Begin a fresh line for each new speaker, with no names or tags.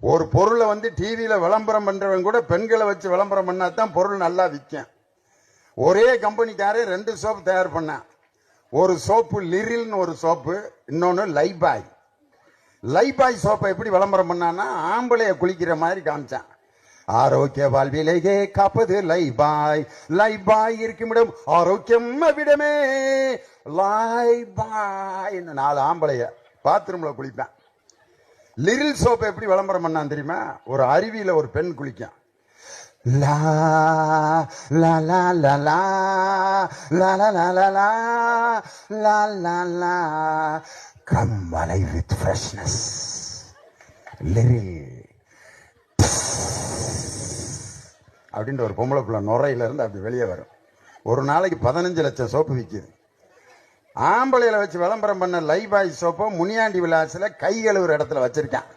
ஒரு பொருளை வந்து டிவியில விளம்பரம் பண்றவன் கூட பெண்களை வச்சு விளம்பரம் பண்ணாதான் பொருள் நல்லா விற்கும். ஒரே கம்பெனிக்காரே 2 சோப்பு தயார் பண்ணான். ஒரு சோப்பு லிரில்னு ஒரு சோப்பு, இன்னொன்னு லைபாய். லைபாய் சோப்பை எப்படி விளம்பரம் பண்ணான்னா ஆம்பளைய குளிக்கிற மாதிரி காமிச்சான். ஆரோக்கிய வாழ்விலேயே காப்பது லைபாய், லைபாய் இருக்குமிடம் ஆரோக்கியம் விடமே லைபாய். 4 ஆம்பளைய பாத்ரூம்ல குளிப்பேன். லிரில் சோப்பை எப்படி விளம்பரம் பண்ணான் தெரியுமா? ஒரு அருவியில ஒரு பெண் குளிக்கும். லா லா லா லா லா லா லா லா லா லா லா லா come alive with freshness. Liril அப்படின்ற ஒரு பொம்பளை பிள்ளை நுரையில இருந்து அப்படி வெளியே வரும். ஒரு நாளைக்கு 15 லட்சம் சோப்பு விற்கிது. ஆம்பளையில வச்சு விளம்பரம் பண்ண லைபாய் சோப்பை முனியாண்டி விலாசில கை கழுவுற இடத்துல வச்சிருக்கான்.